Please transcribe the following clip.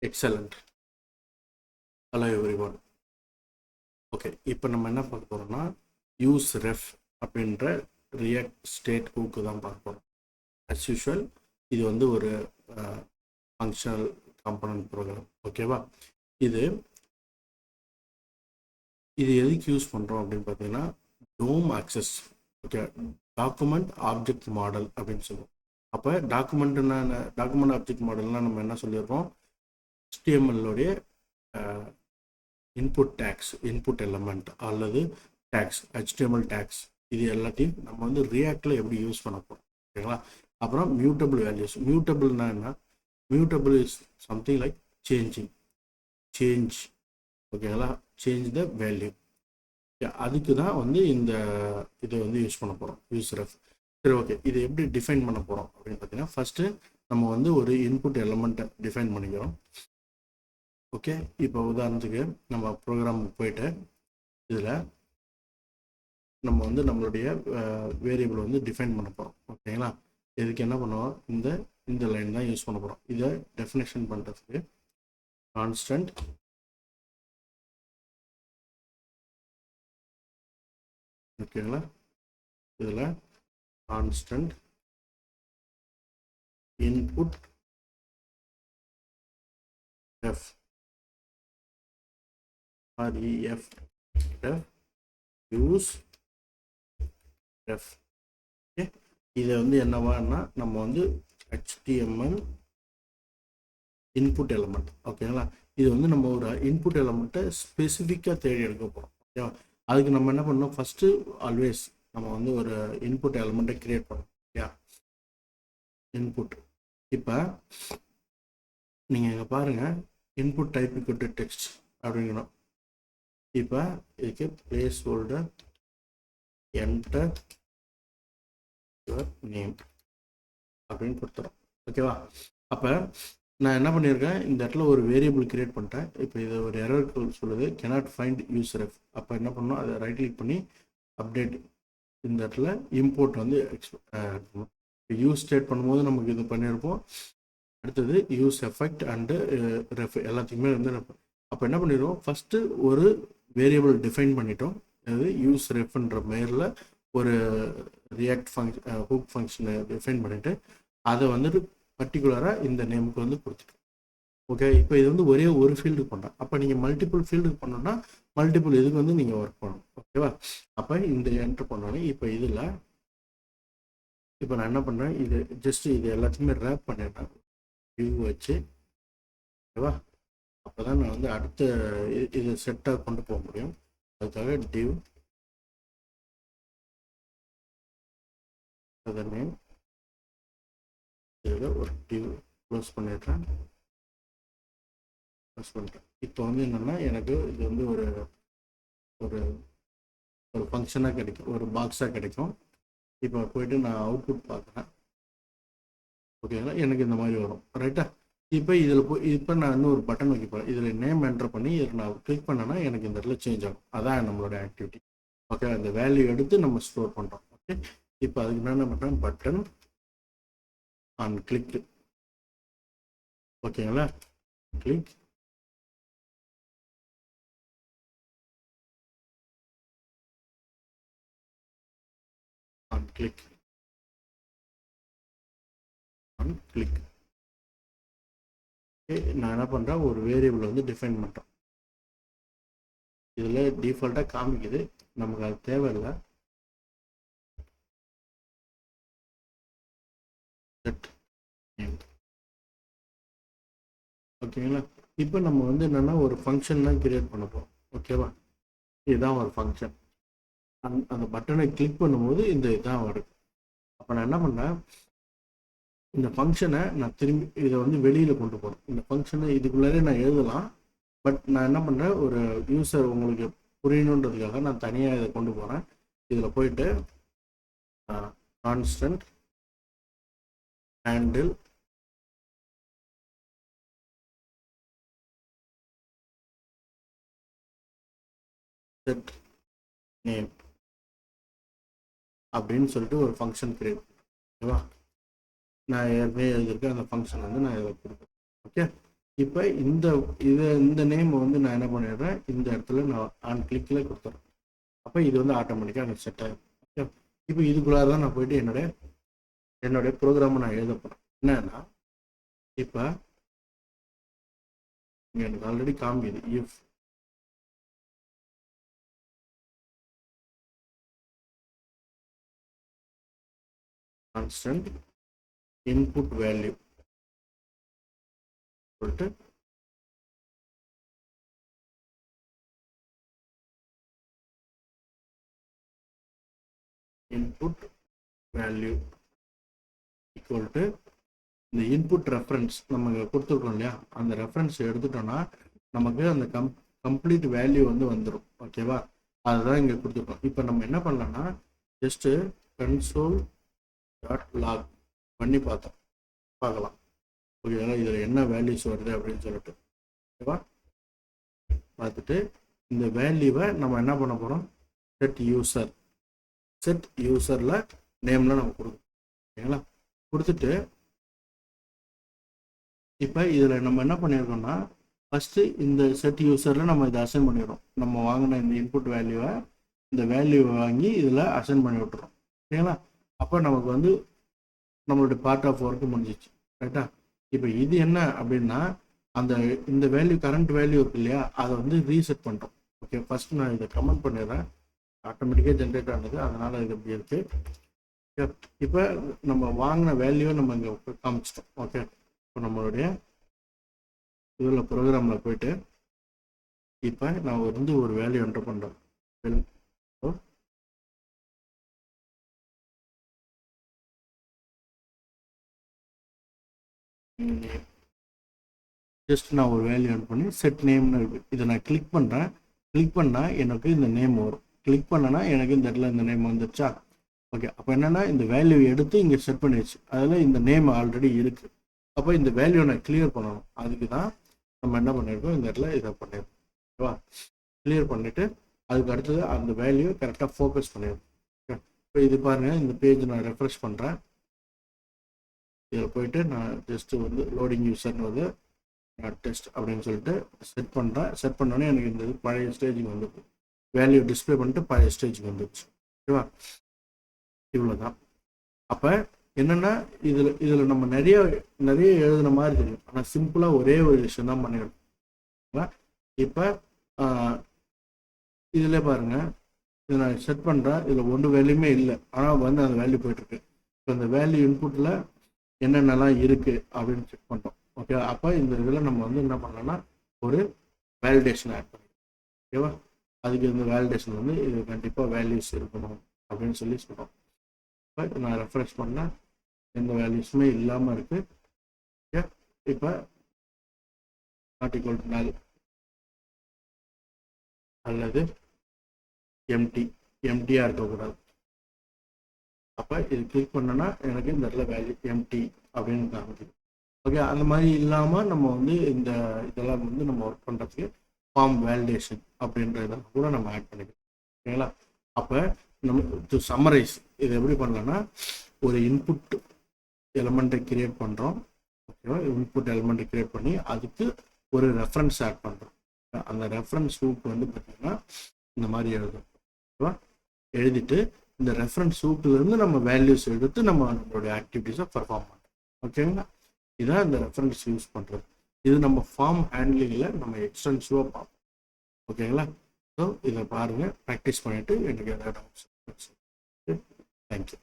Excellent. Hello everyone. Okay, இப்போ நம்ம என்ன பார்க்க போகிறோம்னா யூஸ் ரெஃப் அப்படின்ற ரியாக்ட் ஸ்டேட் ஹூக்கு தான் பார்க்க போகிறோம். அஸ் யூஷுவல் இது வந்து ஒரு ஃபங்க்ஷனல் காம்பனன்ட் ப்ரோக்ராம். ஓகேவா? இது எதுக்கு யூஸ் பண்ணுறோம் அப்படின்னு பார்த்தீங்கன்னா DOM access. Okay, document object model அப்படின்னு சொல்லுவோம். அப்போ டாக்குமெண்ட் ஆப்ஜெக்ட் மாடல்னால் நம்ம என்ன சொல்லியிருக்கோம்? HTML-உடைய இன்புட் டேக்ஸ், இன்புட் எலமெண்ட் அல்லது டேக்ஸ், HTML டேக்ஸ், இது எல்லாத்தையும் நம்ம வந்து ரியாக்டில் எப்படி யூஸ் பண்ண போகிறோம். ஓகேங்களா? அப்புறம் மியூட்டபிள் வேல்யூஸ். மியூட்டபிள்னா என்ன? Mutable is something like change. ஓகேங்களா? Change the value. அதுக்கு தான் வந்து இதை வந்து யூஸ் பண்ண போகிறோம், யூஸ் ரெஃப். சரி, ஓகே, இதை எப்படி டிஃபைன் பண்ண போகிறோம் அப்படின்னு பார்த்தீங்கன்னா ஃபஸ்ட்டு நம்ம வந்து ஒரு இன்புட் எலமெண்ட்டை டிஃபைன் பண்ணிக்கிறோம். ஓகே, இப்போ உதாரணத்துக்கு நம்ம ப்ரோக்ராமுக்கு போயிட்டு இதில் நம்ம வந்து நம்மளுடைய வேரியபிள் வந்து டிஃபைன் பண்ண போகிறோம். ஓகேங்களா? இதுக்கு என்ன பண்ணுவோம்? இந்த லைன் தான் யூஸ் பண்ண போகிறோம். இதை டெஃபினேஷன் பண்ணுறதுக்கு கான்ஸ்டன்ட் ஓகேங்களா? இதில் constant input ref REF use ref. Okay, இதை வந்து என்னவான்னா நம்ம வந்து HTML இன்புட் எலமெண்ட். ஓகேங்களா? இது வந்து நம்ம ஒரு இன்புட் எலமெண்ட்டை ஸ்பெசிஃபிக்காக தேடி எடுக்க போகிறோம். ஓகேவா? அதுக்கு நம்ம என்ன பண்ணோம்? ஃபஸ்ட்டு ஆல்வேஸ் நம்ம வந்து ஒரு இன்புட் எலமெண்ட்டை கிரியேட் பண்ணோம். Okay, input. இப்போ நீங்கள் இங்கே பாருங்கள், input type equal to text அப்படிங்கணும். இப்போ இதுக்கு placeholder enter your name அப்படின்னு கொடுத்துறோம். ஓகேவா? அப்போ நான் என்ன பண்ணியிருக்கேன், இந்த இடத்துல ஒரு வேரியபிள் கிரியேட் பண்ணிட்டேன். இப்போ இது ஒரு எரர் சொல்லுது, cannot find யூஸ் ரெஃப். அப்போ என்ன பண்ணணும்? அதை ரைட் கிளிக் பண்ணி அப்டேட், இந்த இடத்துல இம்போர்ட் வந்து யூஸ் ஸ்டேட் பண்ணும்போது நமக்கு இது பண்ணியிருப்போம். அடுத்தது யூஸ் எஃபெக்ட் அண்டு ரெஃப் எல்லாத்துக்குமே வந்து அப்போ என்ன பண்ணிடுவோம்? ஃபஸ்ட்டு ஒரு வேரியபிள் டிஃபைன் பண்ணிட்டோம். அதாவது யூஸ் ரெஃப்ன்ற மேரில் ஒரு ரியாக்ட் ஹூக் ஃபங்க்ஷனை டிஃபைன் பண்ணிவிட்டு அதை வந்துட்டு பர்டிகுலராக இந்த நேமுக்கு வந்து கொடுத்துட்டோம். ஓகே, இப்போ இது வந்து ஒரே ஒரு ஃபீல்டுக்கு பண்ணுறேன். அப்போ நீங்கள் மல்டிபிள் ஃபீல்டுக்கு பண்ணோன்னா மல்டிபிள் இதுக்கு வந்து நீங்கள் ஒர்க் பண்ணணும். ஓகேவா? அப்போ இந்த என்ட்ரு பண்ணோன்னே இப்போ இதில் இப்போ நான் என்ன பண்ணுறேன், இது ஜஸ்ட்டு இது எல்லாத்தையுமே ரேப் பண்ணிடுறேன் வியூ வச்சு. ஓகேவா? அப்போ தான் நான் வந்து அடுத்த இது செட்டாக கொண்டு போக முடியும். அதுக்காக டிவ் நேம் இதில் ஒரு டிவ் க்ளோஸ் பண்ணிடுறேன். இப்போ வந்து என்னென்னா எனக்கு இது வந்து ஒரு ஒரு ஒரு ஃபங்க்ஷனாக கிடைக்கும், ஒரு பாக்ஸாக கிடைக்கும். இப்போ போயிட்டு நான் அவுட்புட் பார்க்குறேன். ஓகேங்களா? எனக்கு இந்த மாதிரி வரும். ரைட்டா? இப்போ இதில் இப்போ நான் இன்னும் ஒரு பட்டன் வைக்க போகிறேன். இதில் நேம் என்டர் பண்ணி இதில் நான் கிளிக் பண்ணேன்னா எனக்கு இந்த இடத்துல சேஞ்ச் ஆகும். அதான் நம்மளோட ஆக்டிவிட்டி. ஓகே, அந்த வேல்யூ எடுத்து நம்ம ஸ்டோர் பண்ணுறோம். ஓகே, இப்போ அதுக்கு நான் என்ன பண்ணுறேன்? Button on click. ஓகேங்களா? Click on click on click. நான் என்ன பண்ணுறேன்? ஒரு வேரியபிள் வந்து டிஃபைன் பண்ணுறேன். இதில் டிஃபால்ட்டாக காமிக்குது, நமக்கு அது தேவையில்லை. ஓகேங்களா? இப்போ நம்ம வந்து என்னென்னா ஒரு ஃபங்க்ஷன் தான் கிரியேட் பண்ண போகிறோம். ஓகேவா? இதுதான் ஒரு ஃபங்க்ஷன். அந்த பட்டனை கிளிக் பண்ணும்போது இந்த இதுதான் வருது. அப்போ நான் என்ன பண்ணேன், இந்த ஃபங்க்ஷனை நான் திரும்பி இதை வந்து வெளியில் கொண்டு போகிறேன். இந்த ஃபங்க்ஷனை இதுக்குள்ளாரே நான் எழுதலாம். பட் நான் என்ன பண்ணுறேன், ஒரு யூசர் உங்களுக்கு புரியணுன்றதுக்காக நான் தனியாக இதை கொண்டு போகிறேன். இதில் போயிட்டு கான்ஸ்டன்ட் ஹேண்டில் செட் நேம் அப்படின்னு சொல்லிட்டு ஒரு ஃபங்க்ஷன் கிரியேட். ஓகேவா? நான் ஏற்கனவே எழுதியிருக்கேன். அந்த ஃபங்க்ஷன் வந்து நான் இதில் கொடுப்பேன். ஓகே, இப்போ இந்த நேம் வந்து நான் என்ன பண்ணிடுறேன், இந்த இடத்துல நான் ஆன் கிளிக்கில் கொடுத்துட்றேன். அப்போ இது வந்து ஆட்டோமேட்டிக்காக அங்கே செட் ஆகிடும். ஓகே, இப்போ இதுக்குள்ளார தான் நான் போயிட்டு என்னுடைய ப்ரோக்ராமை நான் எழுத போகிறேன். என்னன்னா இப்போ இங்கே எனக்கு ஆல்ரெடி காமிக்குது, இஃப் கான்ஸ்டன்ட் இன்புட் வேல்யூ சொல்லிட்டு இன்புட் வேல்யூ ஈக்குவல் டு இந்த இன்புட் ரெஃபரன்ஸ் நம்ம கொடுத்துருக்கோம் இல்லையா, அந்த ரெஃபரன்ஸ் எடுத்துட்டோம்னா நமக்கு அந்த கம்ப்ளீட் வேல்யூ வந்து வந்துடும். ஓகேவா, அதுதான் இங்கே கொடுத்துருக்கோம். இப்போ நம்ம என்ன பண்ணலாம்னா ஜஸ்ட்டு console.log பண்ணி பார்க்கலாம். ஓகேவா, இதில் என்ன வேல்யூஸ் வருது அப்படின்னு சொல்லிட்டு. ஓகேவா, பார்த்துட்டு இந்த வேல்யூவை நம்ம என்ன பண்ண போகிறோம், செட் யூசரில் நேமில் நம்ம கொடுக்கணும். ஓகேங்களா, கொடுத்துட்டு இப்போ இதில் நம்ம என்ன பண்ணியிருக்கோம்னா ஃபஸ்ட்டு இந்த செட் யூசரில் நம்ம இதை அசைன் பண்ணிடுறோம். நம்ம வாங்கின இந்த இன்புட் வேல்யூவை இந்த வேல்யூவை வாங்கி இதில் அசைன் பண்ணி விட்டுறோம். ஓகேங்களா, அப்போ நமக்கு வந்து நம்மளுடைய பார்ட் ஆஃப் ஒர்க்கு முடிஞ்சிச்சு. ரைட்டா, இப்போ இது என்ன அப்படின்னா இந்த வேல்யூ கரண்ட் வேல்யூ இருக்கு இல்லையா, அதை வந்து ரீசெட் பண்ணுறோம். ஓகே, ஃபஸ்ட்டு நான் இதை கமெண்ட் பண்ணிடுறேன். ஆட்டோமேட்டிக்காக ஜென்ரேட் ஆனது, அதனால் இது இப்படி இருக்குது. இப்போ நம்ம வாங்கின வேல்யூவை நம்ம இங்கே காமிச்சிட்டோம். ஓகே, இப்போ நம்மளுடைய இதில் ப்ரோக்ராமில் போயிட்டு இப்போ நான் வந்து ஒரு வேல்யூ என்டர் பண்ணுறேன். ஜஸ்ட் நான் ஒரு வேல்யூ என்டர் பண்ணி செட் நேம்னு இருக்குது. இதை நான் கிளிக் பண்ணுறேன். கிளிக் பண்ணால் எனக்கு இந்த நேம் வரும். கிளிக் பண்ணனா எனக்கு இந்த இடத்துல இந்த நேம் வந்துருச்சா. ஓகே, அப்போ என்னென்னா இந்த வேல்யூ எடுத்து இங்கே செட் பண்ணிடுச்சு. அதில் இந்த நேம் ஆல்ரெடி இருக்குது. அப்போ இந்த வேல்யூ நான் கிளியர் பண்ணணும். அதுக்கு தான் நம்ம என்ன பண்ணியிருக்கோம், இந்த இடத்துல இதை பண்ணியிருக்கோம். ஓகேவா, கிளியர் பண்ணிவிட்டு அதுக்கு அடுத்தது அந்த வேல்யூ கரெக்டாக ஃபோக்கஸ் பண்ணியிருக்கோம். ஓகே, இப்போ இது பாருங்கள், இந்த பேஜ் நான் ரெஃப்ரெஷ் பண்ணுறேன். இதில் போயிட்டு நான் ஜஸ்ட்டு வந்து லோடிங் யூசர்னு வந்து டெஸ்ட் அப்படின்னு சொல்லிட்டு செட் பண்ணுறேன். செட் பண்ணோன்னே எனக்கு இந்த பழைய ஸ்டேஜுக்கு வந்துருக்கு. வேல்யூ டிஸ்பிளே பண்ணிட்டு பழைய ஸ்டேஜுக்கு வந்துடுச்சு. ஓகேவா, இவ்வளோ தான். அப்போ என்னென்னா இதில் நம்ம நிறைய எழுதுன மாதிரி தெரியும், ஆனால் சிம்பிளாக ஒரே ஒரு விஷயம் தான் பண்ணிடணும். இப்போ இதில் பாருங்கள், இதை நான் செட் பண்ணுறேன். இதில் ஒன்று வேல்யூமே இல்லை, ஆனால் வந்து அந்த வேல்யூ போயிட்டுருக்கு. இப்போ அந்த வேல்யூ இன்புட்டில் என்னென்னலாம் இருக்குது அப்படின்னு செக் பண்ணுறோம். ஓகே, அப்போ இந்த இதில் நம்ம வந்து என்ன பண்ணலாம்னா ஒரு வேலிடேஷன் ஆட் பண்ணிக்கலாம். ஓகேவா, அதுக்கு இந்த வேலிடேஷன் வந்து இது கண்டிப்பாக வேல்யூஸ் இருக்கணும் அப்படின்னு சொல்லி சொல்கிறோம். இப்போ நான் ரெஃப்ரெஷ் பண்ணால் எந்த வேல்யூஸுமே இல்லாமல் இருக்குது. ஓகே, இப்போ நாட் ஈக்குவல் டு நல் அல்லது எம்டியாக இருக்கக்கூடாது. அப்போ இது கிளிக் பண்ணனா எனக்கு இந்த இடத்துல வேல்யூ எம்டி அப்படின்னு காமிக்குது. ஓகே, அந்த மாதிரி இல்லாமல் நம்ம வந்து இதெல்லாம் வந்து நம்ம ஒர்க் பண்ணுறதுக்கு ஃபார்ம் வேலிடேஷன் அப்படின்றதெல்லாம் கூட நம்ம ஆட் பண்ணிக்கலாம். ஓகேங்களா, அப்போ நம்ம டு சம்மரைஸ் இது எப்படி பண்ணலாம்னா ஒரு இன்புட் எலிமெண்ட்டை கிரியேட் பண்ணுறோம். ஓகேவா, இன்புட் எலிமெண்ட்டை கிரியேட் பண்ணி அதுக்கு ஒரு ரெஃபரன்ஸ் ஆட் பண்ணுறோம். அந்த ரெஃபரன்ஸ் சூப் வந்து பார்த்திங்கன்னா இந்த மாதிரி எழுதும். ஓகேவா, எழுதிட்டு இந்த ரெஃபரன்ஸ் சூப்லேருந்து நம்ம வேல்யூஸ் எடுத்து நம்மளுடைய ஆக்டிவிட்டீஸை பர்ஃபார்ம் பண்ணுறோம். ஓகேங்களா, இதான் இந்த ரெஃபரன்ஸ் யூஸ் பண்ணுறது. இது நம்ம ஃபார்ம் ஹேண்ட்லிங்கில் நம்ம எக்ஸ்டென்சிவாக பார்ப்போம். ஓகேங்களா, ஸோ இதை பாருங்கள், ப்ராக்டிஸ் பண்ணிவிட்டு எனக்கு எதாவது டவுட்ஸ். தேங்க்யூ.